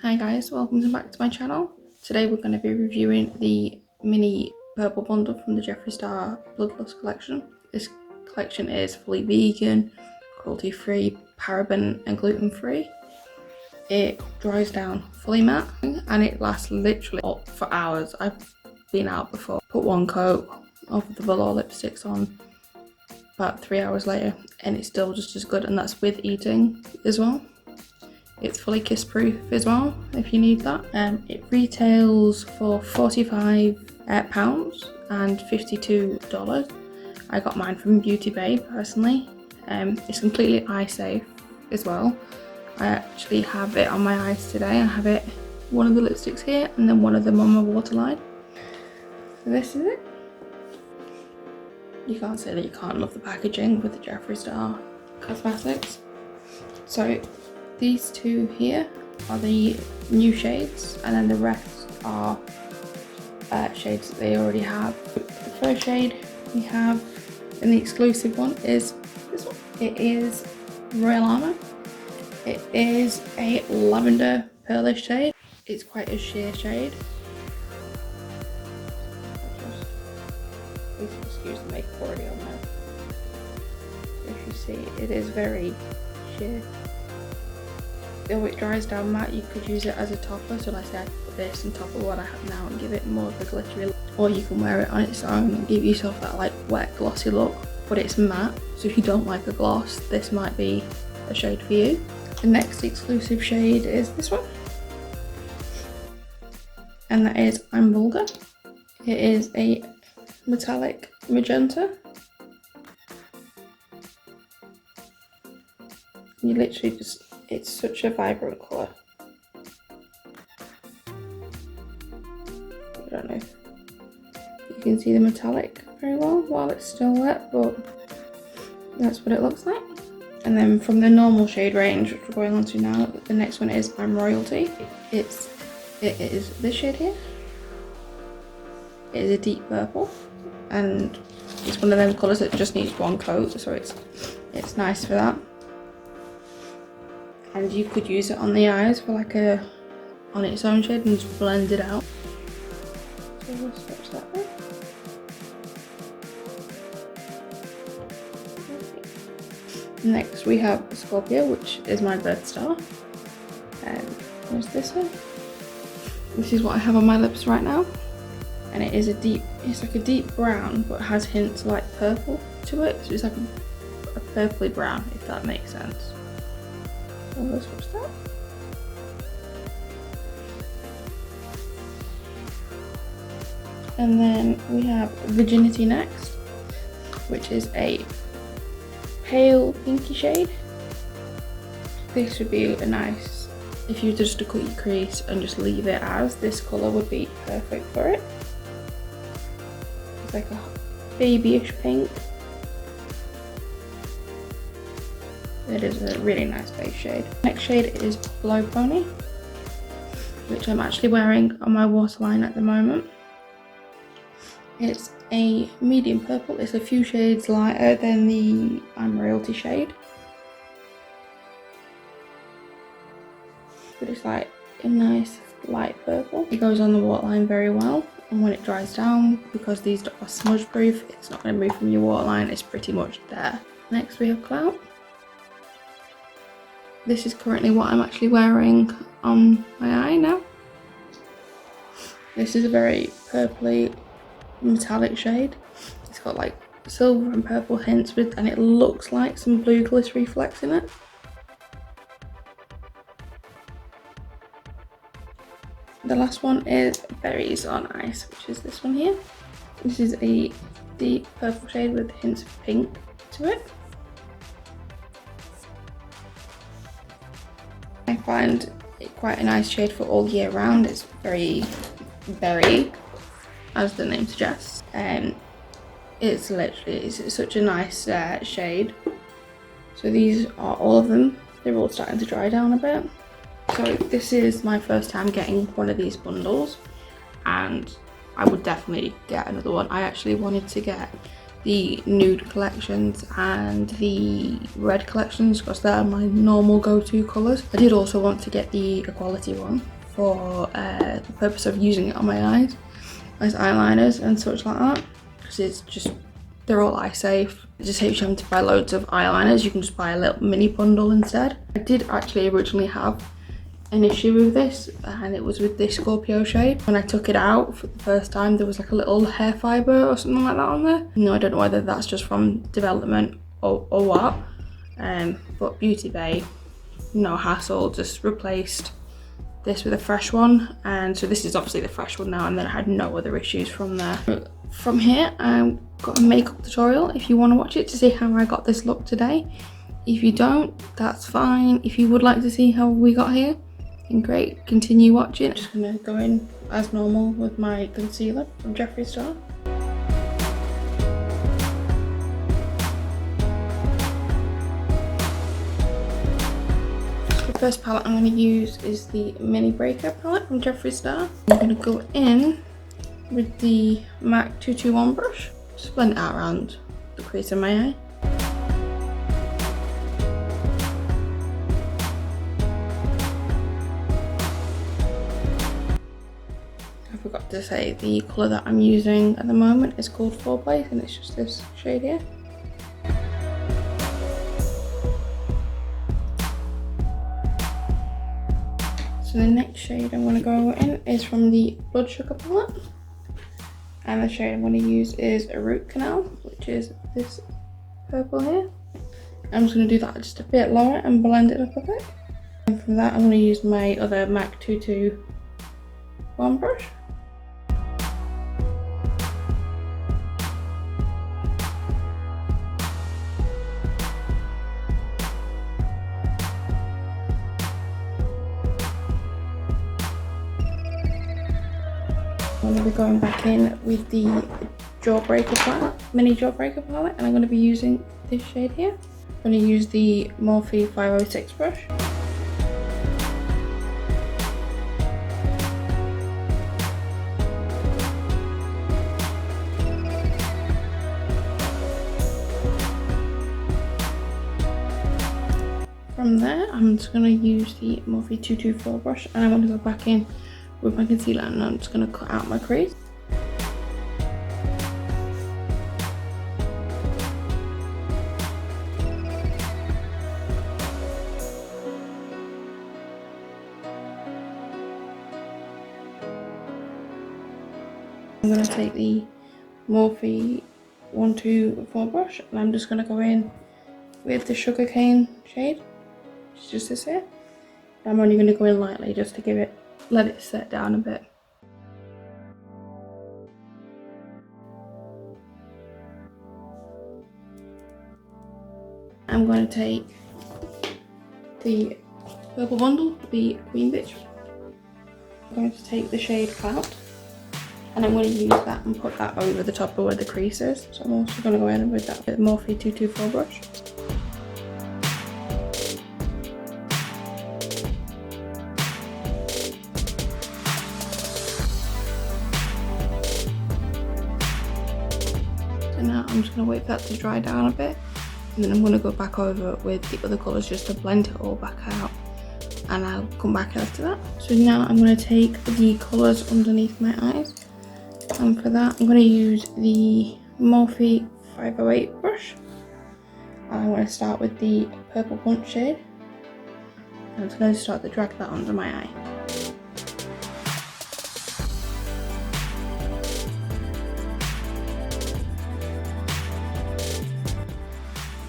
Hi guys, welcome back to my channel. Today we're going to be reviewing the mini purple bundle from the Jeffree Star Bloodlust collection. This collection is fully vegan, cruelty free, paraben and gluten free. It dries down fully matte and it lasts literally for hours. I've been out before, put one coat of the velour lipsticks on about 3 hours later and it's still just as good, and that's with eating as well. It's fully kiss proof as well if you need that. It retails for £45 and $52. I got mine from Beauty Babe personally. It's completely eye safe as well. I actually have it on my eyes today. I have it, one of the lipsticks here and then one of them on my waterline. So this is it. You can't say that you can't love the packaging with the Jeffree Star cosmetics. So these two here are the new shades, and then the rest are shades that they already have. The first shade we have, and the exclusive one, is this one. It is Royal Armor. It is a lavender pearlish shade. It's quite a sheer shade. Please excuse the makeup already on there. If you see, it is very sheer. Though it dries down matte, you could use it as a topper. So like I said, I could put this on top of what I have now and give it more of a glittery look. Or you can wear it on its own and give yourself that like wet glossy look, but it's matte. So if you don't like a gloss, this might be a shade for you. The next exclusive shade is this one. And that is I'm Vulgar. It is a metallic magenta. You literally just, it's such a vibrant colour. I don't know if you can see the metallic very well while it's still wet, but that's what it looks like. And then from the normal shade range, which we're going on to now, the next one is I'm Royalty. It is this shade here. It is a deep purple, and it's one of them colours that just needs one coat, so it's nice for that. And you could use it on the eyes for like on its own shade and just blend it out. So we'll switch that way. Next we have Scorpio, which is my birth star. There's this one. This is what I have on my lips right now. And it is it's like a deep brown, but has hints like purple to it. So it's like a purpley brown, if that makes sense. So we'll switch that. And then we have Virginity next, which is a pale pinky shade. This would be a nice, if you just cut your crease and just leave it as, this colour would be perfect for it. It's like a babyish pink. It is a really nice base shade. Next shade is Blow Pony, which I'm actually wearing on my waterline at the moment. It's a medium purple. It's a few shades lighter than the I'm Royalty shade. But it's like a nice light purple. It goes on the waterline very well, and when it dries down, because these are smudge proof, it's not going to move from your waterline, it's pretty much there. Next we have Clout. This is currently what I'm actually wearing on my eye now. This is a very purpley metallic shade. It's got like silver and purple hints and it looks like some blue glittery flecks in it. The last one is Berries on Ice, which is this one here. This is a deep purple shade with hints of pink to it. I find it quite a nice shade for all year round. It's very berry, as the name suggests. It's such a nice shade. So these are all of them. They're all starting to dry down a bit. So this is my first time getting one of these bundles, and I would definitely get another one. I actually wanted to get the nude collections and the red collections because they're my normal go-to colours. I did also want to get the Equality one for the purpose of using it on my eyes as eyeliners and such like that, because it's just, they're all eye safe. It just saves you having to buy loads of eyeliners. You can just buy a little mini bundle instead. I did actually originally have an issue with this, and it was with this Scorpio shade. When I took it out for the first time, there was like a little hair fibre or something like that on there. No, I don't know whether that's just from development or what, but Beauty Bay, no hassle, just replaced this with a fresh one, and so this is obviously the fresh one now, and then I had no other issues from there. From here, I've got a makeup tutorial if you want to watch it to see how I got this look today. If you don't, that's fine. If you would like to see how we got here, then great, continue watching. I'm just gonna go in as normal with my concealer from Jeffree Star. The first palette I'm going to use is the Mini Breaker palette from Jeffree Star. I'm going to go in with the MAC 221 brush, just blend it out around the crease of my eye. I forgot to say the colour that I'm using at the moment is called Foreplay, and it's just this shade here. So the next shade I'm going to go in is from the Blood Sugar palette, and the shade I'm going to use is a Root Canal, which is this purple here. I'm just going to do that just a bit lower and blend it up a bit. And from that I'm going to use my other MAC 221 brush. I'm going to be going back in with the Jawbreaker palette, Mini Jawbreaker palette, and I'm going to be using this shade here. I'm going to use the Morphe 506 brush. From there, I'm just going to use the Morphe 224 brush, and I'm going to go back in with my concealer, and I'm just going to cut out my crease. I'm going to take the Morphe 124 brush, and I'm just going to go in with the Sugarcane shade, which is just this here. I'm only going to go in lightly just to give it, let it set down a bit. I'm going to take the purple bundle, the Queen Bitch. I'm going to take the shade Clout, and I'm going to use that and put that over the top of where the crease is. So I'm also going to go in with that Morphe 224 brush. So now I'm just going to wait for that to dry down a bit, and then I'm going to go back over with the other colours just to blend it all back out, and I'll come back after that. So now I'm going to take the colours underneath my eyes, and for that I'm going to use the Morphe 508 brush, and I'm going to start with the Purple Punch shade. I'm just going to start to drag that under my eye.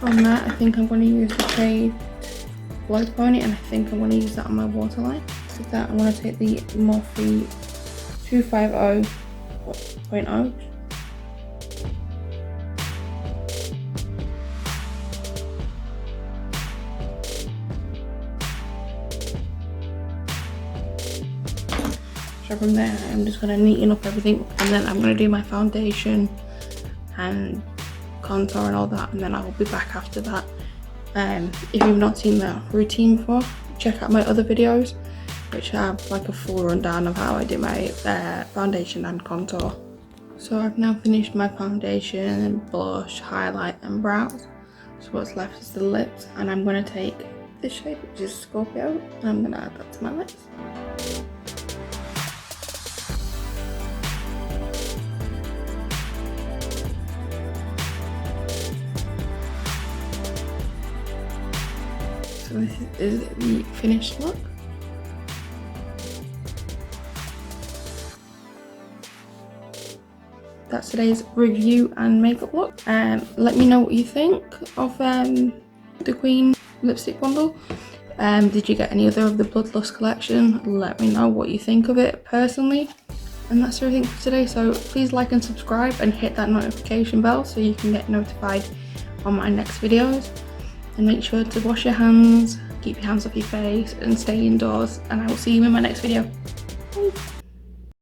From that, I think I'm going to use the shade Blow Pony, and I think I'm going to use that on my waterline. With that, I'm going to take the Morphe 250.0. So from there, I'm just going to neaten up everything, and then I'm going to do my foundation and contour and all that, and then I'll be back after that. If you've not seen that routine before, check out my other videos, which have like a full rundown of how I do my foundation and contour. So I've now finished my foundation, blush, highlight and brows. So what's left is the lips, and I'm going to take this shade, which is Scorpio, and I'm going to add that to my lips. So this is the finished look. That's today's review and makeup look. Let me know what you think of the Queen lipstick bundle. Did you get any other of the Bloodlust collection? Let me know what you think of it personally. And that's everything for today, so please like and subscribe and hit that notification bell so you can get notified on my next videos. And make sure to wash your hands, keep your hands off your face and stay indoors, and I will see you in my next video. Bye.